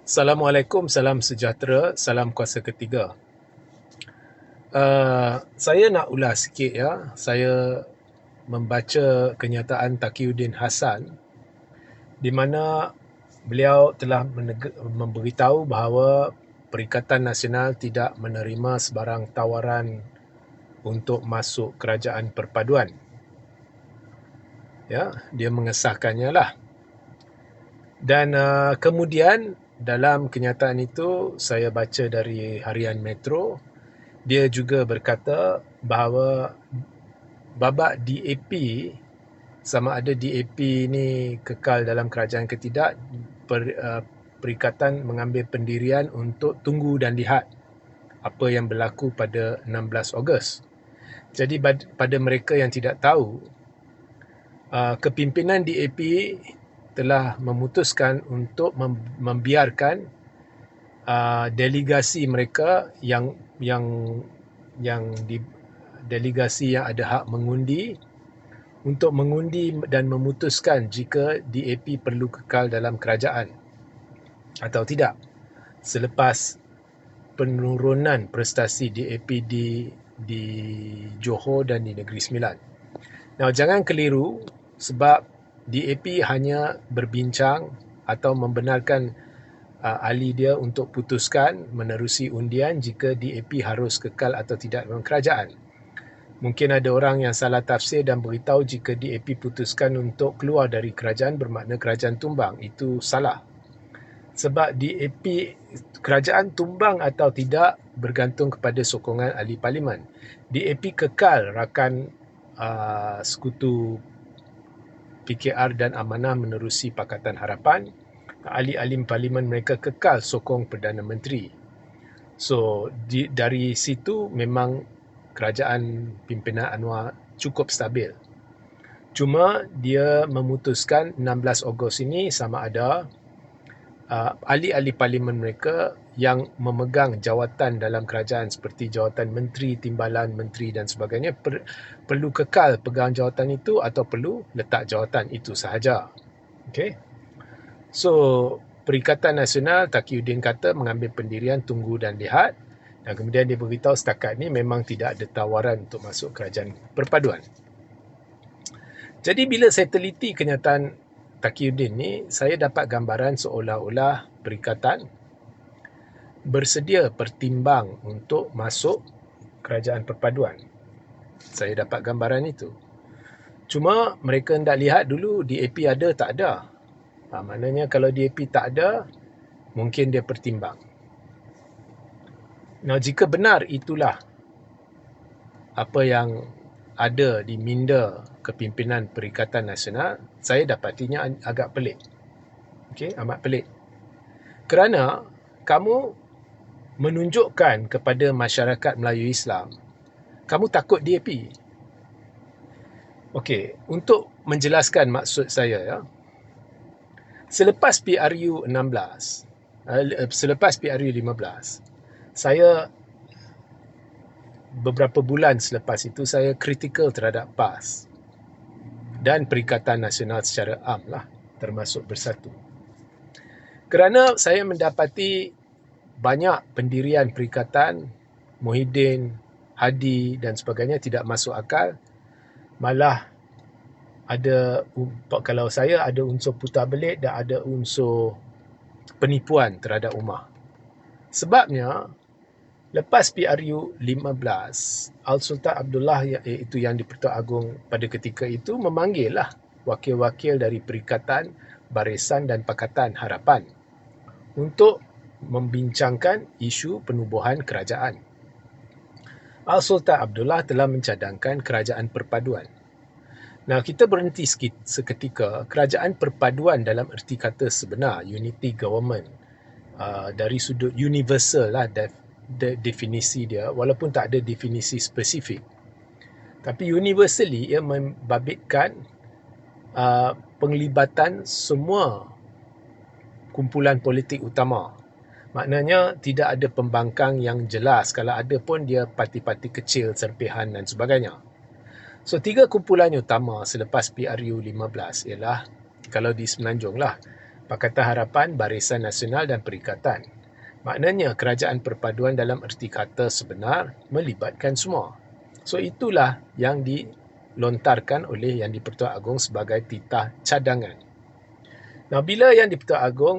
Assalamualaikum, salam sejahtera, salam kuasa ketiga. Saya nak ulas sikit ya. Saya membaca kenyataan Taqiyuddin Hassan di mana beliau telah memberitahu bahawa Perikatan Nasional tidak menerima sebarang tawaran untuk masuk kerajaan perpaduan. Ya, dia mengesahkannya lah. Dan kemudian dalam kenyataan itu saya baca dari harian Metro, dia juga berkata bahawa babak DAP, sama ada DAP ni kekal dalam kerajaan ke tidak, Perikatan mengambil pendirian untuk tunggu dan lihat apa yang berlaku pada 16 Ogos. Jadi pada mereka yang tidak tahu, kepimpinan DAP telah memutuskan untuk membiarkan delegasi mereka yang delegasi yang ada hak mengundi untuk mengundi dan memutuskan jika DAP perlu kekal dalam kerajaan atau tidak selepas penurunan prestasi DAP di Johor dan di Negeri Sembilan. Now, jangan keliru sebab DAP hanya berbincang atau membenarkan ahli dia untuk putuskan menerusi undian jika DAP harus kekal atau tidak dalam kerajaan. Mungkin ada orang yang salah tafsir dan beritahu jika DAP putuskan untuk keluar dari kerajaan bermakna kerajaan tumbang. Itu salah. Sebab DAP, kerajaan tumbang atau tidak bergantung kepada sokongan ahli parlimen. DAP kekal rakan sekutu PKR dan Amanah menerusi Pakatan Harapan. Ahli-ahli parlimen mereka kekal sokong Perdana Menteri. So, dari situ memang kerajaan pimpinan Anwar cukup stabil. Cuma dia memutuskan 16 Ogos ini sama ada ahli-ahli parlimen mereka yang memegang jawatan dalam kerajaan seperti jawatan menteri, timbalan menteri dan sebagainya perlu kekal pegang jawatan itu atau perlu letak jawatan itu sahaja. Okay? So, Perikatan Nasional, Taqiyuddin kata mengambil pendirian tunggu dan lihat, dan kemudian dia beritahu setakat ni memang tidak ada tawaran untuk masuk kerajaan perpaduan. Jadi bila saya teliti kenyataan Taqiyuddin ni, saya dapat gambaran seolah-olah Perikatan bersedia pertimbang untuk masuk kerajaan perpaduan. Saya dapat gambaran itu. Cuma mereka hendak lihat dulu DAP ada tak ada. Maknanya kalau DAP tak ada, mungkin dia pertimbang. Nah, jika benar itulah apa yang ada di minda kepimpinan Perikatan Nasional, saya dapatinya agak pelik. Okey, amat pelik. Kerana kamu menunjukkan kepada masyarakat Melayu Islam, kamu takut DAP. Okey, untuk menjelaskan maksud saya ya. Selepas PRU 16, selepas PRU 15, saya beberapa bulan selepas itu saya kritikal terhadap PAS dan Perikatan Nasional secara am lah, termasuk Bersatu. Kerana saya mendapati banyak pendirian perikatan, Muhyiddin, Hadi dan sebagainya tidak masuk akal. Malah ada, kalau saya ada unsur putar belit dan ada unsur penipuan terhadap ummah. Sebabnya, lepas PRU 15, Al-Sultan Abdullah iaitu yang di-Pertuan Agong pada ketika itu memanggillah wakil-wakil dari Perikatan, Barisan dan Pakatan Harapan untuk membincangkan isu penubuhan kerajaan. Al-Sultan Abdullah telah mencadangkan kerajaan perpaduan. Nah, kita berhenti seketika. Kerajaan perpaduan dalam erti kata sebenar, unity government, dari sudut universal lah definisi dia, walaupun tak ada definisi spesifik. Tapi universally ia membabitkan penglibatan semua kumpulan politik utama. Maknanya tidak ada pembangkang yang jelas. Kalau ada pun dia parti-parti kecil, serpihan dan sebagainya. So, 3 kumpulan utama selepas PRU 15 ialah, kalau di Semenanjung lah, Pakatan Harapan, Barisan Nasional dan Perikatan. Maknanya kerajaan perpaduan dalam erti kata sebenar melibatkan semua. So itulah yang dilontarkan oleh Yang di-Pertuan Agong sebagai titah cadangan. Nah, bila Yang di-Pertuan Agong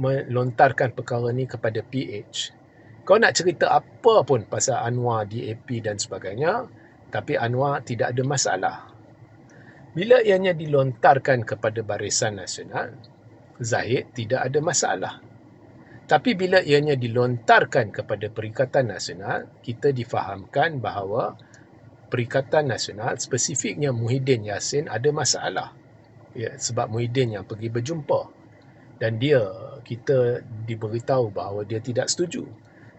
melontarkan perkara ni kepada PH, kau nak cerita apa pun pasal Anwar, DAP dan sebagainya, tapi Anwar tidak ada masalah. Bila ianya dilontarkan kepada Barisan Nasional, Zahid tidak ada masalah. Tapi bila ianya dilontarkan kepada Perikatan Nasional, kita difahamkan bahawa Perikatan Nasional, spesifiknya Muhyiddin Yassin, ada masalah. Ya, sebab Muhyiddin yang pergi berjumpa. Dan kita diberitahu bahawa dia tidak setuju.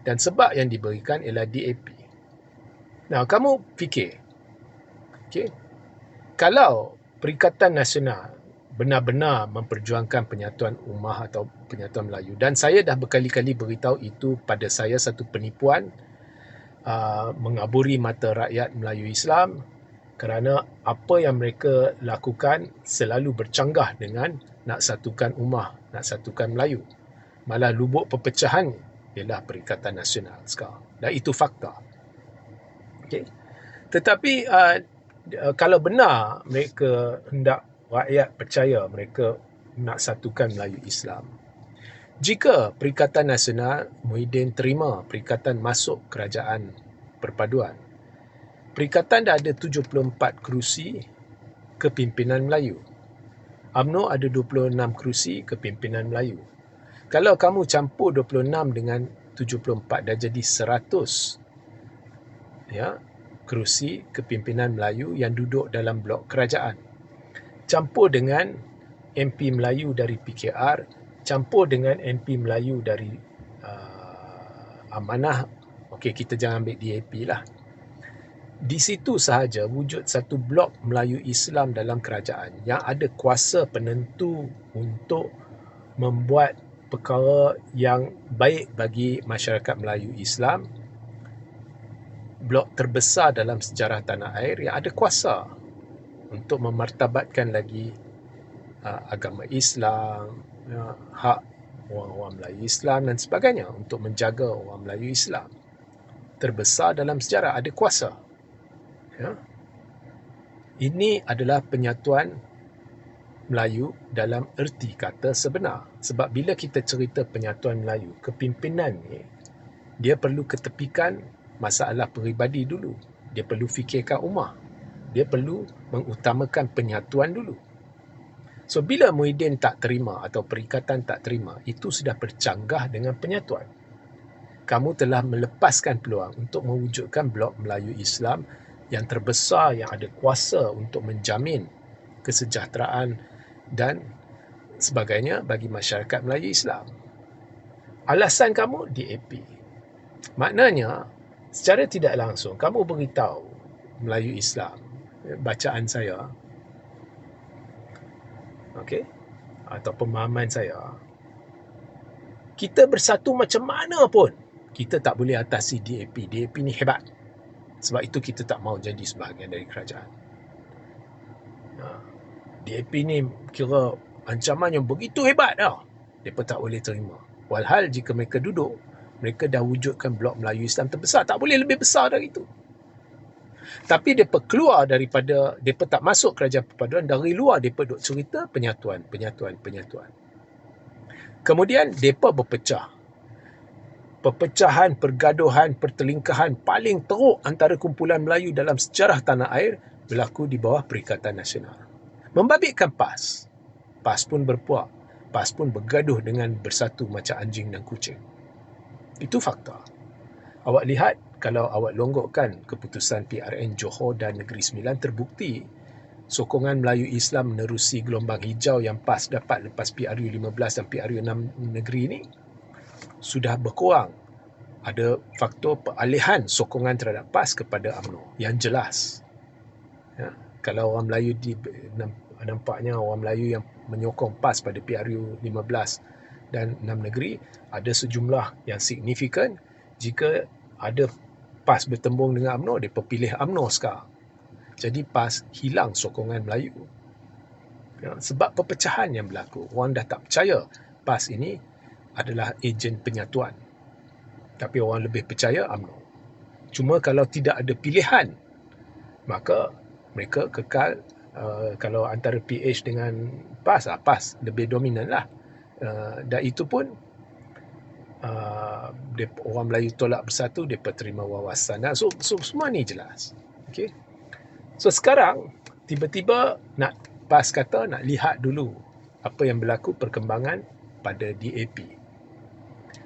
Dan sebab yang diberikan ialah DAP. Nah, kamu fikir, okay, kalau Perikatan Nasional benar-benar memperjuangkan penyatuan ummah atau penyatuan Melayu, dan saya dah berkali-kali beritahu itu pada saya satu penipuan, mengaburi mata rakyat Melayu Islam, kerana apa yang mereka lakukan selalu bercanggah dengan nak satukan ummah, nak satukan Melayu. Malah lubuk perpecahan ialah Perikatan Nasional sekarang. Dan itu fakta. Okay. Tetapi kalau benar mereka hendak rakyat percaya mereka nak satukan Melayu Islam, jika Perikatan Nasional, Muhyiddin terima Perikatan masuk kerajaan perpaduan, Perikatan dah ada 74 kerusi kepimpinan Melayu. UMNO ada 26 kerusi kepimpinan Melayu. Kalau kamu campur 26 dengan 74 dah jadi 100, ya, kerusi kepimpinan Melayu yang duduk dalam blok kerajaan. Campur dengan MP Melayu dari PKR, campur dengan MP Melayu dari Amanah. Okey, kita jangan ambil DAP lah. Di situ sahaja wujud satu blok Melayu Islam dalam kerajaan yang ada kuasa penentu untuk membuat perkara yang baik bagi masyarakat Melayu Islam. Blok terbesar dalam sejarah tanah air yang ada kuasa untuk memartabatkan lagi agama Islam, hak orang-orang Melayu Islam dan sebagainya, untuk menjaga orang Melayu Islam. Terbesar dalam sejarah, ada kuasa. Ya. Ini adalah penyatuan Melayu dalam erti kata sebenar. Sebab bila kita cerita penyatuan Melayu, kepimpinan ni, dia perlu ketepikan masalah peribadi dulu. Dia perlu fikirkan ummah. Dia perlu mengutamakan penyatuan dulu. So, bila Muhyiddin tak terima atau Perikatan tak terima, itu sudah bercanggah dengan penyatuan. Kamu telah melepaskan peluang untuk mewujudkan blok Melayu Islam yang terbesar, yang ada kuasa untuk menjamin kesejahteraan dan sebagainya bagi masyarakat Melayu Islam. Alasan kamu DAP. Maknanya, secara tidak langsung, kamu beritahu Melayu Islam, bacaan saya, okey, atau pemahaman saya, kita bersatu macam mana pun, kita tak boleh atasi DAP. DAP ni hebat. Sebab itu kita tak mahu jadi sebahagian dari kerajaan. DAP ni kira ancaman yang begitu hebat dah. Mereka tak boleh terima. Walhal jika mereka duduk, mereka dah wujudkan blok Melayu Islam terbesar. Tak boleh lebih besar dari itu. Tapi mereka keluar daripada, mereka tak masuk kerajaan perpaduan, dari luar mereka duk cerita penyatuan. Kemudian mereka berpecah. Perpecahan, pergaduhan, pertelingkahan paling teruk antara kumpulan Melayu dalam sejarah tanah air berlaku di bawah Perikatan Nasional. Membabitkan PAS. PAS pun berpuak. PAS pun bergaduh dengan bersatu macam anjing dan kucing. Itu fakta. Awak lihat, kalau awak longgokkan keputusan PRN Johor dan Negeri Sembilan, terbukti sokongan Melayu Islam menerusi gelombang hijau yang PAS dapat lepas PRU 15 dan PRU 6 negeri ini sudah berkurang. Ada faktor peralihan sokongan terhadap PAS kepada UMNO yang jelas. Ya, kalau orang Melayu nampaknya orang Melayu yang menyokong PAS pada PRU 15 dan 6 negeri, ada sejumlah yang signifikan. Jika ada PAS bertembung dengan UMNO, mereka pilih UMNO sekarang. Jadi PAS hilang sokongan Melayu. Ya, sebab perpecahan yang berlaku. Orang dah tak percaya PAS ini adalah ejen penyatuan. Tapi orang lebih percaya UMNO. Cuma kalau tidak ada pilihan, maka mereka kekal kalau antara PH dengan PAS, PAS lebih dominan lah. Dan itu pun orang Melayu tolak bersatu, mereka terima wawasan. So semua ni jelas. Okay? So sekarang tiba-tiba PAS kata nak lihat dulu apa yang berlaku perkembangan pada DAP.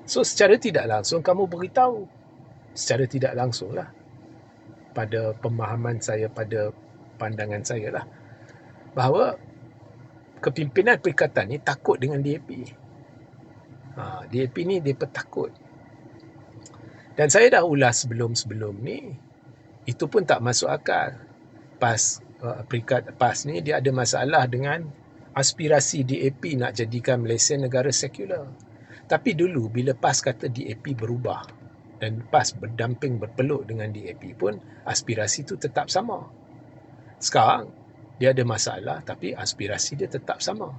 So secara tidak langsung kamu beritahu, secara tidak langsung lah, pada pemahaman saya, pada pandangan saya lah, bahawa kepimpinan perikatan ni takut dengan DAP. DAP ni mereka takut. Dan saya dah ulas sebelum ni, itu pun tak masuk akal. Peringkat PAS ni dia ada masalah dengan aspirasi DAP nak jadikan Malaysia negara sekular. Tapi dulu bila PAS kata DAP berubah dan PAS berdamping berpeluk dengan DAP pun, aspirasi tu tetap sama. Sekarang dia ada masalah tapi aspirasi dia tetap sama.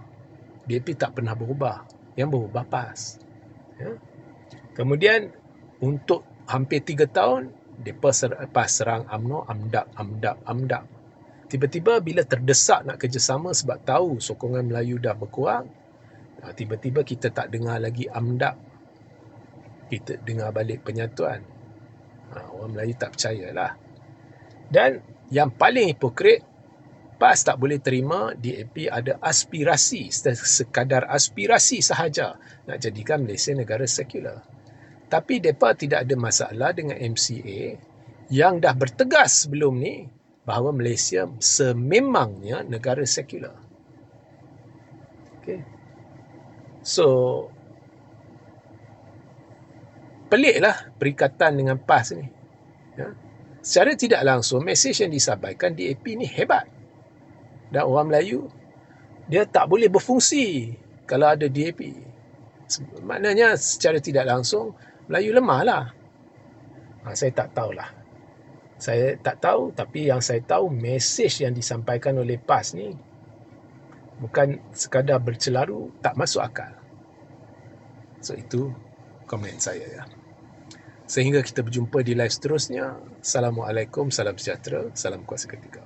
DAP tak pernah berubah. Yang berubah PAS. Ya? Kemudian untuk hampir 3 tahun PAS serang UMNO, AMDAP. Tiba-tiba bila terdesak nak kerjasama sebab tahu sokongan Melayu dah berkurang, tiba-tiba kita tak dengar lagi AMDAP. Kita dengar balik penyatuan. Orang Melayu tak percayalah. Dan yang paling hipokrit, PAS tak boleh terima DAP ada aspirasi, sekadar aspirasi sahaja nak jadikan Malaysia negara sekular. Tapi mereka tidak ada masalah dengan MCA yang dah bertegas sebelum ni bahawa Malaysia sememangnya negara sekular. Okay. So, peliklah perikatan dengan PAS ni. Ya. Secara tidak langsung, mesej yang disampaikan DAP ni hebat. Dan orang Melayu, dia tak boleh berfungsi kalau ada DAP. Maknanya secara tidak langsung, Melayu lemah lah. Saya tak tahulah. Saya tak tahu, tapi yang saya tahu, mesej yang disampaikan oleh PAS ni bukan sekadar bercelaru, tak masuk akal. So itu komen saya ya. Sehingga kita berjumpa di live seterusnya. Assalamualaikum, salam sejahtera, salam kuasa ketiga.